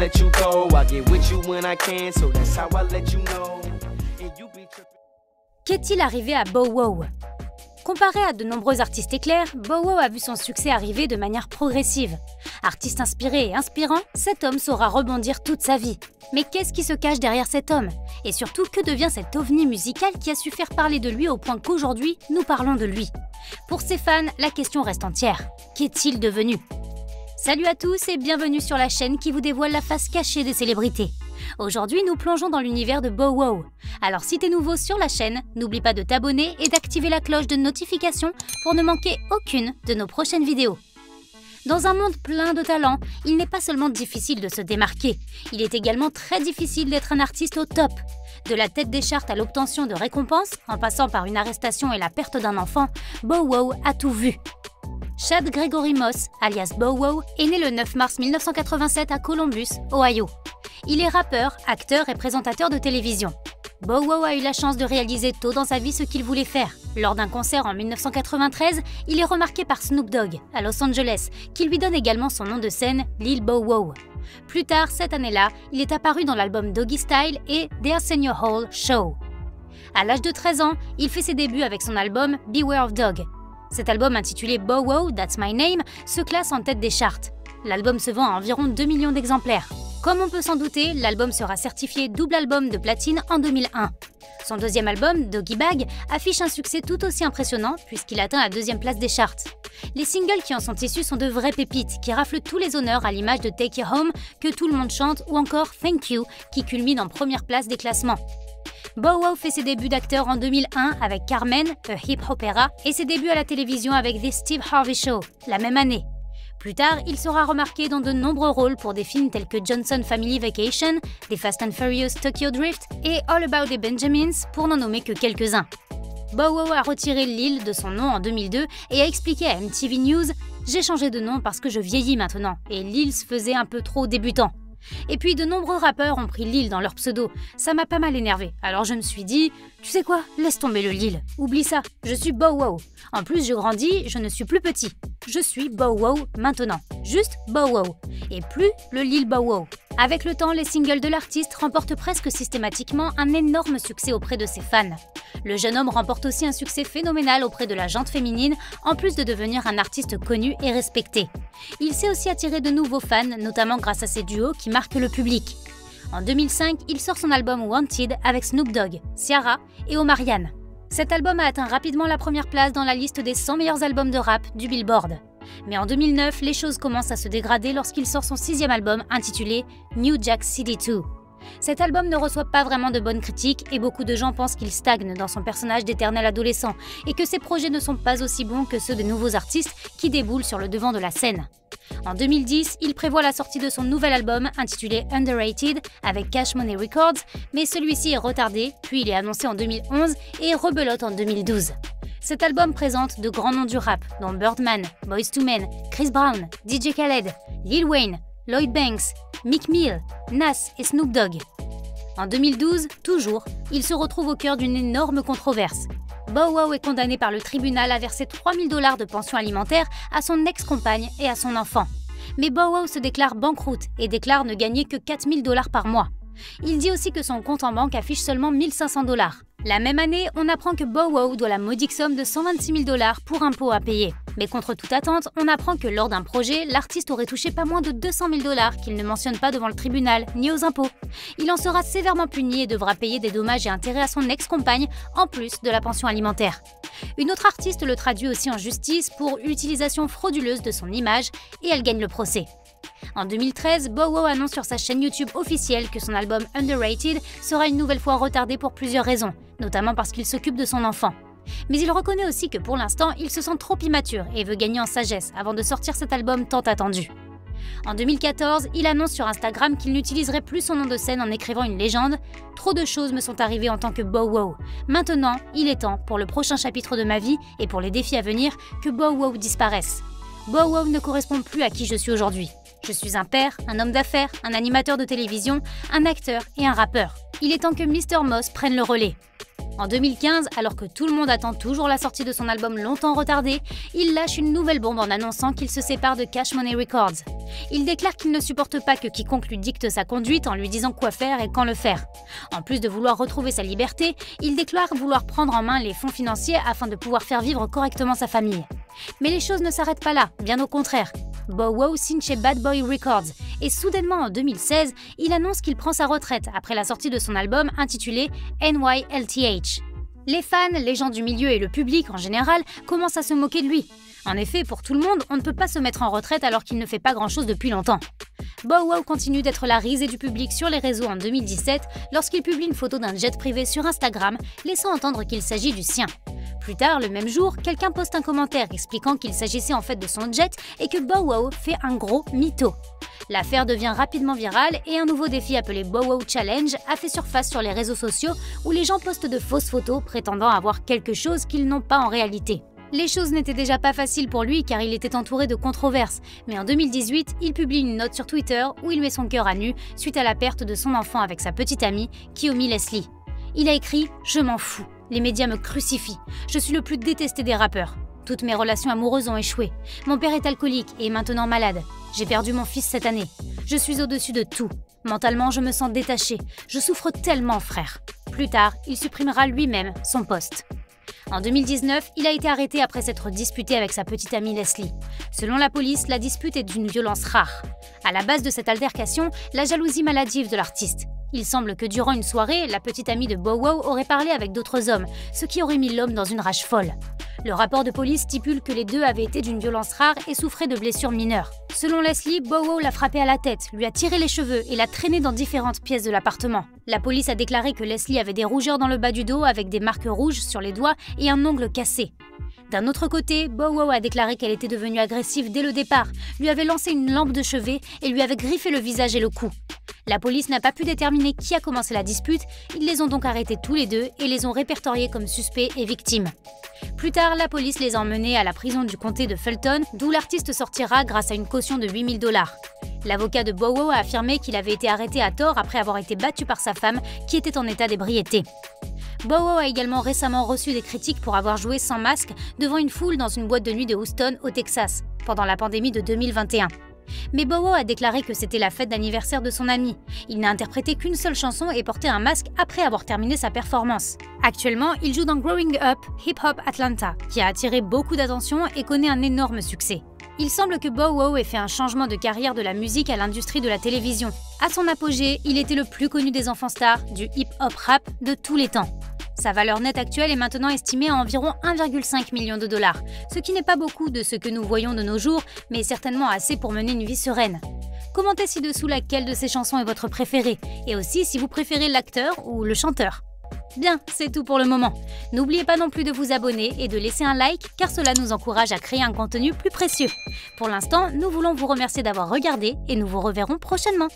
let you go. I get with you when I can, so that's how I let you know. And you be tripping. Qu'est-il arrivé à Bow Wow? Comparé à de nombreux artistes éclairs, Bow Wow a vu son succès arriver de manière progressive. Artiste inspiré et inspirant, cet homme saura rebondir toute sa vie. Mais qu'est-ce qui se cache derrière cet homme? Et surtout, que devient cet ovni musical qui a su faire parler de lui au point qu'aujourd'hui, nous parlons de lui? Pour ses fans, la question reste entière. Qu'est-il devenu? Salut à tous et bienvenue sur la chaîne qui vous dévoile la face cachée des célébrités. Aujourd'hui, nous plongeons dans l'univers de Bow Wow. Alors si t'es nouveau sur la chaîne, n'oublie pas de t'abonner et d'activer la cloche de notification pour ne manquer aucune de nos prochaines vidéos. Dans un monde plein de talents, il n'est pas seulement difficile de se démarquer, il est également très difficile d'être un artiste au top. De la tête des charts à l'obtention de récompenses, en passant par une arrestation et la perte d'un enfant, Bow Wow a tout vu. Chad Gregory Moss, alias Bow Wow, est né le 9 mars 1987 à Columbus, Ohio. Il est rappeur, acteur et présentateur de télévision. Bow Wow a eu la chance de réaliser tôt dans sa vie ce qu'il voulait faire. Lors d'un concert en 1993, il est remarqué par Snoop Dogg, à Los Angeles, qui lui donne également son nom de scène, Lil Bow Wow. Plus tard, cette année-là, il est apparu dans l'album Doggy Style et The Arsenio Hall Show. À l'âge de 13 ans, il fait ses débuts avec son album Beware of Dog. Cet album intitulé Bow Wow, That's My Name se classe en tête des charts. L'album se vend à environ 2 millions d'exemplaires. Comme on peut s'en douter, l'album sera certifié double album de platine en 2001. Son deuxième album, Doggy Bag, affiche un succès tout aussi impressionnant puisqu'il atteint la 2e place des charts. Les singles qui en sont issus sont de vraies pépites qui raflent tous les honneurs à l'image de Take You Home que tout le monde chante ou encore Thank You qui culmine en première place des classements. Bow Wow fait ses débuts d'acteur en 2001 avec Carmen, A Hip Opera, et ses débuts à la télévision avec The Steve Harvey Show, la même année. Plus tard, il sera remarqué dans de nombreux rôles pour des films tels que Johnson Family Vacation, The Fast and Furious Tokyo Drift et All About the Benjamins, pour n'en nommer que quelques-uns. Bow Wow a retiré Lil de son nom en 2002 et a expliqué à MTV News « J'ai changé de nom parce que je vieillis maintenant et Lil se faisait un peu trop débutant ». Et puis de nombreux rappeurs ont pris Lil dans leur pseudo, ça m'a pas mal énervé, alors je me suis dit, tu sais quoi, laisse tomber le Lil, oublie ça, je suis Bow Wow. En plus je grandis, je ne suis plus petit, je suis Bow Wow maintenant, juste Bow Wow, et plus le Lil Bow Wow. Avec le temps, les singles de l'artiste remportent presque systématiquement un énorme succès auprès de ses fans. Le jeune homme remporte aussi un succès phénoménal auprès de la gente féminine, en plus de devenir un artiste connu et respecté. Il sait aussi attirer de nouveaux fans, notamment grâce à ses duos qui marquent le public. En 2005, il sort son album Wanted avec Snoop Dogg, Ciara et Omarion. Cet album a atteint rapidement la première place dans la liste des 100 meilleurs albums de rap du Billboard. Mais en 2009, les choses commencent à se dégrader lorsqu'il sort son 6e album intitulé New Jack City 2. Cet album ne reçoit pas vraiment de bonnes critiques et beaucoup de gens pensent qu'il stagne dans son personnage d'éternel adolescent et que ses projets ne sont pas aussi bons que ceux de nouveaux artistes qui déboulent sur le devant de la scène. En 2010, il prévoit la sortie de son nouvel album intitulé Underrated avec Cash Money Records, mais celui-ci est retardé, puis il est annoncé en 2011 et rebelote en 2012. Cet album présente de grands noms du rap, dont Birdman, Boyz II Men, Chris Brown, DJ Khaled, Lil Wayne, Lloyd Banks, Meek Mill, Nas et Snoop Dogg. En 2012, toujours, il se retrouve au cœur d'une énorme controverse. Bow Wow est condamné par le tribunal à verser 3 000 $ de pension alimentaire à son ex-compagne et à son enfant. Mais Bow Wow se déclare banqueroute et déclare ne gagner que 4 000 $ par mois. Il dit aussi que son compte en banque affiche seulement 1 500 $. La même année, on apprend que Bow Wow doit la modique somme de 126 000 $ pour impôts à payer. Mais contre toute attente, on apprend que lors d'un projet, l'artiste aurait touché pas moins de 200 000 $ qu'il ne mentionne pas devant le tribunal ni aux impôts. Il en sera sévèrement puni et devra payer des dommages et intérêts à son ex-compagne, en plus de la pension alimentaire. Une autre artiste le traduit aussi en justice pour utilisation frauduleuse de son image et elle gagne le procès. En 2013, Bow Wow annonce sur sa chaîne YouTube officielle que son album Underrated sera une nouvelle fois retardé pour plusieurs raisons, notamment parce qu'il s'occupe de son enfant. Mais il reconnaît aussi que pour l'instant, il se sent trop immature et veut gagner en sagesse avant de sortir cet album tant attendu. En 2014, il annonce sur Instagram qu'il n'utiliserait plus son nom de scène en écrivant une légende « Trop de choses me sont arrivées en tant que Bow Wow. Maintenant, il est temps, pour le prochain chapitre de ma vie et pour les défis à venir, que Bow Wow disparaisse. Bow Wow ne correspond plus à qui je suis aujourd'hui. Je suis un père, un homme d'affaires, un animateur de télévision, un acteur et un rappeur. Il est temps que Mr. Moss prenne le relais. » En 2015, alors que tout le monde attend toujours la sortie de son album longtemps retardé, il lâche une nouvelle bombe en annonçant qu'il se sépare de Cash Money Records. Il déclare qu'il ne supporte pas que quiconque lui dicte sa conduite en lui disant quoi faire et quand le faire. En plus de vouloir retrouver sa liberté, il déclare vouloir prendre en main les fonds financiers afin de pouvoir faire vivre correctement sa famille. Mais les choses ne s'arrêtent pas là, bien au contraire. Bow Wow signe chez Bad Boy Records et soudainement en 2016, il annonce qu'il prend sa retraite après la sortie de son album intitulé NYLTH. Les fans, les gens du milieu et le public en général commencent à se moquer de lui. En effet, pour tout le monde, on ne peut pas se mettre en retraite alors qu'il ne fait pas grand-chose depuis longtemps. Bow Wow continue d'être la risée du public sur les réseaux en 2017 lorsqu'il publie une photo d'un jet privé sur Instagram, laissant entendre qu'il s'agit du sien. Plus tard, le même jour, quelqu'un poste un commentaire expliquant qu'il s'agissait en fait de son jet et que Bow Wow fait un gros mytho. L'affaire devient rapidement virale et un nouveau défi appelé Bow Wow Challenge a fait surface sur les réseaux sociaux où les gens postent de fausses photos prétendant avoir quelque chose qu'ils n'ont pas en réalité. Les choses n'étaient déjà pas faciles pour lui car il était entouré de controverses, mais en 2018, il publie une note sur Twitter où il met son cœur à nu suite à la perte de son enfant avec sa petite amie, Kiyomi Leslie. Il a écrit « Je m'en fous, les médias me crucifient, je suis le plus détesté des rappeurs. Toutes mes relations amoureuses ont échoué. Mon père est alcoolique et est maintenant malade. J'ai perdu mon fils cette année. Je suis au-dessus de tout. Mentalement, je me sens détaché. Je souffre tellement, frère. » Plus tard, il supprimera lui-même son post. En 2019, il a été arrêté après s'être disputé avec sa petite amie Leslie. Selon la police, la dispute est d'une violence rare. À la base de cette altercation, la jalousie maladive de l'artiste. Il semble que durant une soirée, la petite amie de Bow Wow aurait parlé avec d'autres hommes, ce qui aurait mis l'homme dans une rage folle. Le rapport de police stipule que les deux avaient été d'une violence rare et souffraient de blessures mineures. Selon Leslie, Bow Wow l'a frappé à la tête, lui a tiré les cheveux et l'a traîné dans différentes pièces de l'appartement. La police a déclaré que Leslie avait des rougeurs dans le bas du dos avec des marques rouges sur les doigts et un ongle cassé. D'un autre côté, Bow Wow a déclaré qu'elle était devenue agressive dès le départ, lui avait lancé une lampe de chevet et lui avait griffé le visage et le cou. La police n'a pas pu déterminer qui a commencé la dispute, ils les ont donc arrêtés tous les deux et les ont répertoriés comme suspects et victimes. Plus tard, la police les a emmenés à la prison du comté de Fulton, d'où l'artiste sortira grâce à une caution de 8 000 $. L'avocat de Bow Wow a affirmé qu'il avait été arrêté à tort après avoir été battu par sa femme, qui était en état d'ébriété. Bow Wow a également récemment reçu des critiques pour avoir joué sans masque devant une foule dans une boîte de nuit de Houston, au Texas, pendant la pandémie de 2021. Mais Bow Wow a déclaré que c'était la fête d'anniversaire de son ami. Il n'a interprété qu'une seule chanson et porté un masque après avoir terminé sa performance. Actuellement, il joue dans Growing Up, Hip Hop Atlanta, qui a attiré beaucoup d'attention et connaît un énorme succès. Il semble que Bow Wow ait fait un changement de carrière de la musique à l'industrie de la télévision. À son apogée, il était le plus connu des enfants stars du hip-hop rap de tous les temps. Sa valeur nette actuelle est maintenant estimée à environ 1,5 million $, ce qui n'est pas beaucoup de ce que nous voyons de nos jours, mais certainement assez pour mener une vie sereine. Commentez ci-dessous laquelle de ces chansons est votre préférée, et aussi si vous préférez l'acteur ou le chanteur. Bien, c'est tout pour le moment. N'oubliez pas non plus de vous abonner et de laisser un like, car cela nous encourage à créer un contenu plus précieux. Pour l'instant, nous voulons vous remercier d'avoir regardé et nous vous reverrons prochainement.